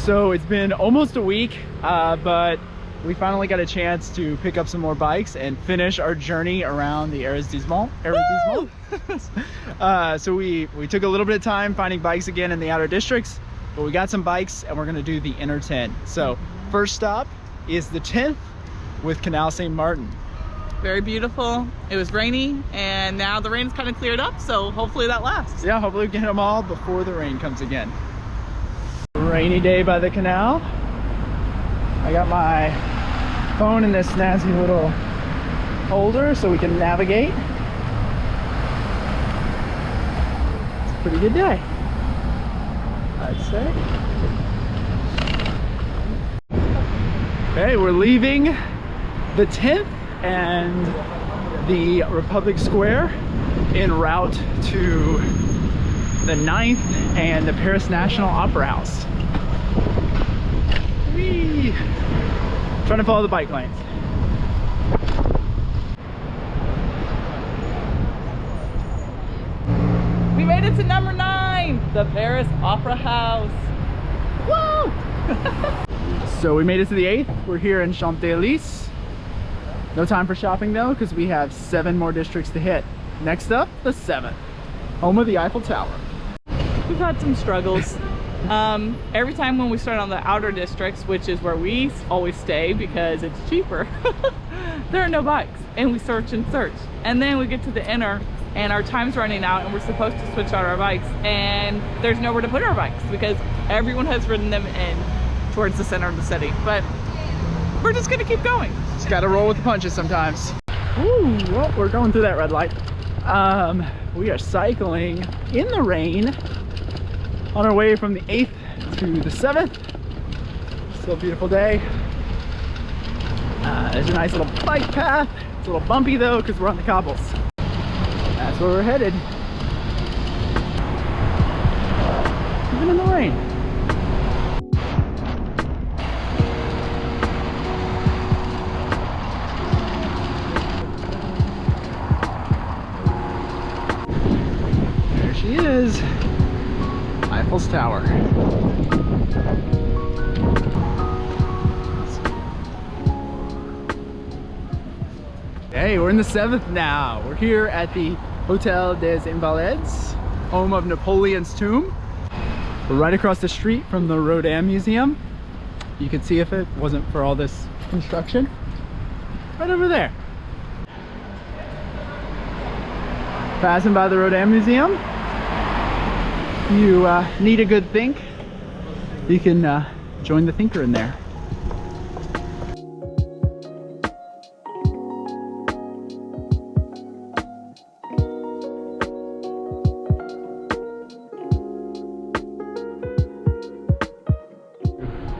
So it's been almost a week, but we finally got a chance to pick up some more bikes and finish our journey around the Arrondissement. So we took a little bit of time finding bikes again in the outer districts, but we got some bikes and we're gonna do the inner 10. So first stop is the 10th with Canal Saint-Martin. Very beautiful. It was rainy and now the rain's kind of cleared up, so hopefully that lasts. Yeah, hopefully we can hit them all before the rain comes again. Rainy day by the canal. I got my phone in this snazzy little holder so we can navigate. It's a pretty good day, I'd say. Okay, we're leaving the 10th and the Republic Square en route to the 9th and the Paris National Opera House. Whee! Trying to follow the bike lanes. We made it to number 9, the Paris Opera House. Woo! So we made it to the 8th. We're here in Champs-Élysées. No time for shopping though, because we have 7 more districts to hit. Next up, the 7th, home of the Eiffel Tower. We've had some struggles. Every time when we start on the outer districts, which is where we always stay because it's cheaper, there are no bikes, and we search and search. And then we get to the inner and our time's running out and we're supposed to switch out our bikes and there's nowhere to put our bikes because everyone has ridden them in towards the center of the city. But we're just gonna keep going. Just gotta roll with the punches sometimes. Ooh, well, we're going through that red light. We are cycling in the rain on our way from the 8th to the 7th. Still a beautiful day. There's a nice little bike path. It's a little bumpy though because we're on the cobbles. That's where we're headed. Even in the rain. There she is. Eiffel's Tower. Hey, we're in the 7th now. We're here at the Hôtel des Invalides, home of Napoleon's tomb. We're right across the street from the Rodin Museum. You could see if it wasn't for all this construction. Right over there. Passing by the Rodin Museum. You need a good think, you can join the thinker in there.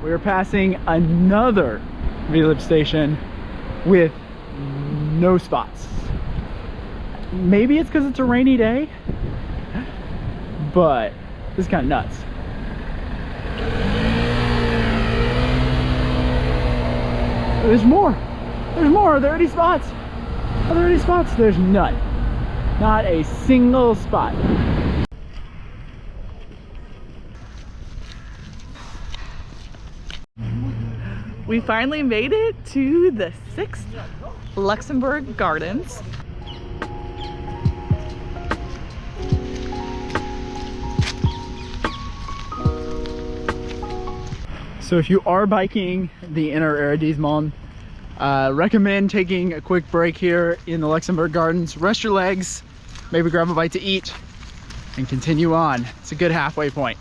We're passing another V-Lib station with no spots. Maybe it's because it's a rainy day, but this is kind of nuts. There's more. There's more. Are there any spots? Are there any spots? There's none. Not a single spot. We finally made it to the 6th Luxembourg Gardens. So if you are biking the inner Arrondissement, recommend taking a quick break here in the Luxembourg Gardens, rest your legs, maybe grab a bite to eat, and continue on. It's a good halfway point.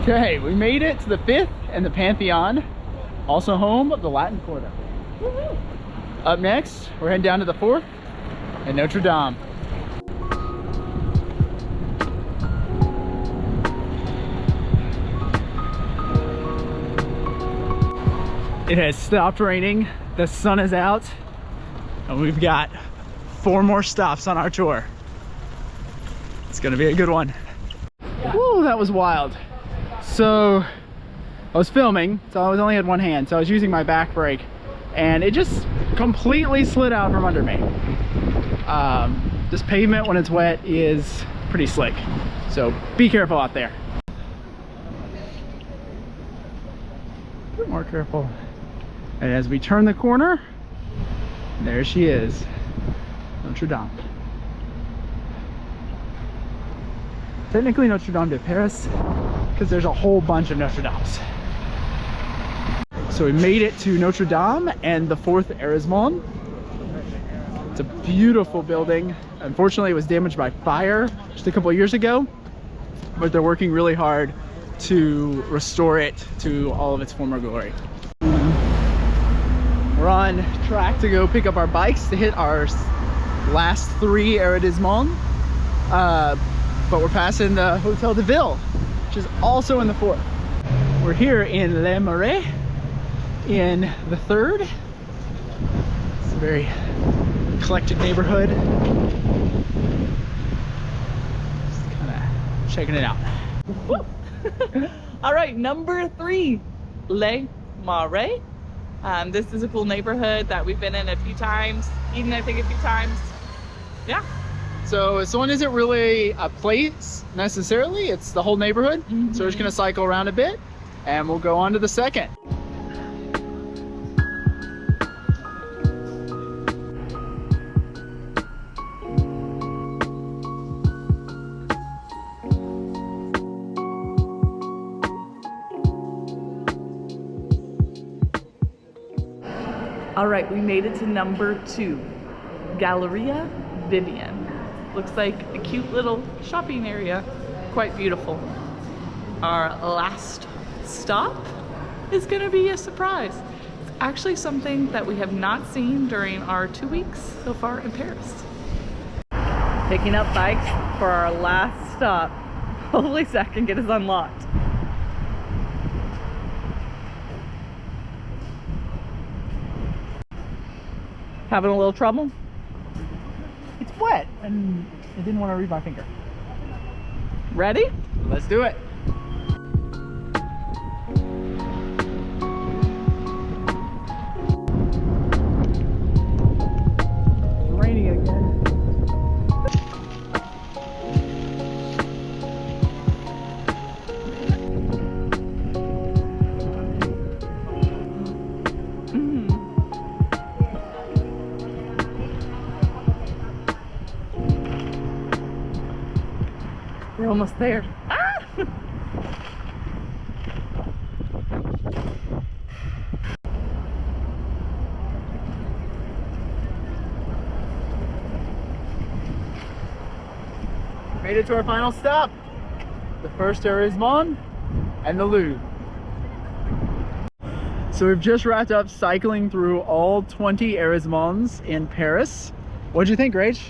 Okay, we made it to the 5th and the Panthéon, also home of the Latin Quarter. Woohoo! Up next, we're heading down to the 4th and Notre Dame. It has stopped raining, the sun is out, and we've got 4 more stops on our tour. It's gonna be a good one. Woo, that was wild. So I was filming, so I only had one hand, so I was using my back brake, and it just completely slid out from under me. This pavement, when it's wet, is pretty slick, so be careful out there. A bit more careful. And as we turn the corner, there she is, Notre Dame. Technically Notre Dame de Paris, because there's a whole bunch of Notre Dames. So we made it to Notre Dame and the 4th arrondissement. It's a beautiful building. Unfortunately, it was damaged by fire just a couple of years ago, but they're working really hard to restore it to all of its former glory. We're on track to go pick up our bikes to hit our last 3 arrondissements, but we're passing the Hôtel de Ville, which is also in the 4th. We're here in Les Marais in the 3rd. It's a very eclectic neighborhood. Just kind of checking it out. Woo! All right, number 3, Les Marais. This is a cool neighborhood that we've been in a few times, Eden I think a few times. Yeah. So this one isn't really a place necessarily, it's the whole neighborhood. So we're just gonna cycle around a bit and we'll go on to the 2nd. All right, we made it to number 2, Galerie Vivienne. Looks like a cute little shopping area, quite beautiful. Our last stop is gonna be a surprise. It's actually something that we have not seen during our 2 weeks so far in Paris. Picking up bikes for our last stop. Hopefully Zach can get us unlocked. Having a little trouble? It's wet and I didn't want to read my finger. Ready? Let's do it. It's raining again. We're almost there. Ah! Made it to our final stop. The 1st arrondissement and the Louvre. So we've just wrapped up cycling through all 20 arrondissements in Paris. What'd you think, Rach?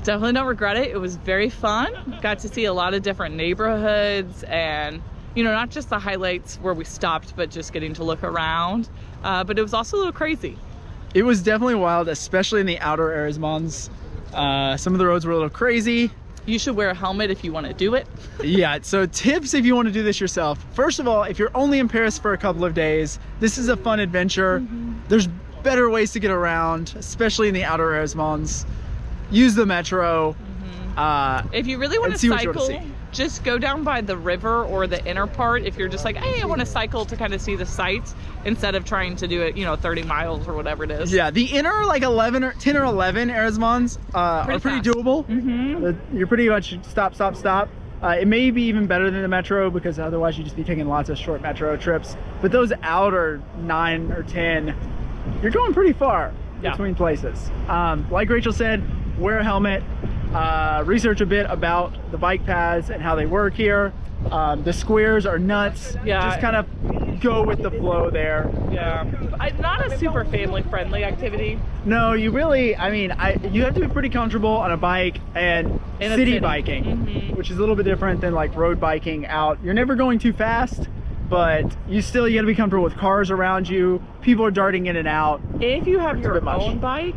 Definitely don't regret it. It was very fun. Got to see a lot of different neighborhoods and, you know, not just the highlights where we stopped, but just getting to look around. But it was also a little crazy. It was definitely wild, especially in the outer arrondissements. Some of the roads were a little crazy. You should wear a helmet if you want to do it. Yeah, so tips if you want to do this yourself. First of all, if you're only in Paris for a couple of days, this is a fun adventure. There's better ways to get around, especially in the outer arrondissements. Use the metro. If you really want to cycle, just go down by the river or the inner part. If you're just like, hey, I want to cycle to kind of see the sights instead of trying to do it, you know, 30 miles or whatever it is. Yeah, the inner like 10 or 11 arrondissements are pretty doable. You're pretty much stop. It may be even better than the metro because otherwise you'd just be taking lots of short metro trips. But those outer 9 or 10, you're going pretty far between places. Like Rachel said, wear a helmet, research a bit about the bike paths and how they work here. The squares are nuts. Just kind of go with the flow there. Not a super family friendly activity. No, you really, I mean, you have to be pretty comfortable on a bike and city biking, which is a little bit different than like road biking out. You're never going too fast, but you gotta be comfortable with cars around you. People are darting in and out. If you have your own bike,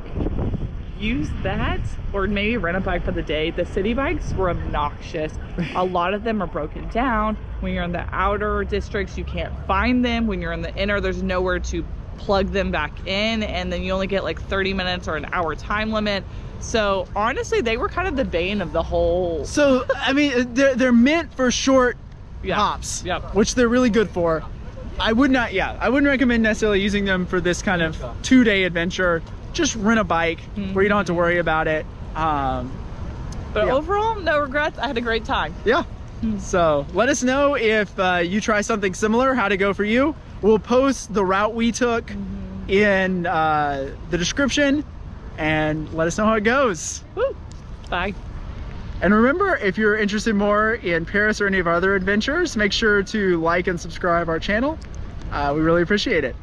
use that or maybe rent a bike for the day. The city bikes were obnoxious. A lot of them are broken down. When you're in the outer districts, you can't find them. When you're in the inner, there's nowhere to plug them back in, and then you only get like 30 minutes or an hour time limit. So honestly, they were kind of the bane of the whole. So I mean, they're meant for short hops, which they're really good for. I wouldn't recommend necessarily using them for this kind of 2-day adventure. Just rent a bike where you don't have to worry about it. But overall, no regrets. I had a great time. Yeah. So let us know if you try something similar, how to go for you. We'll post the route we took in the description, and let us know how it goes. Woo. Bye. And remember, if you're interested more in Paris or any of our other adventures, make sure to like and subscribe our channel. We really appreciate it.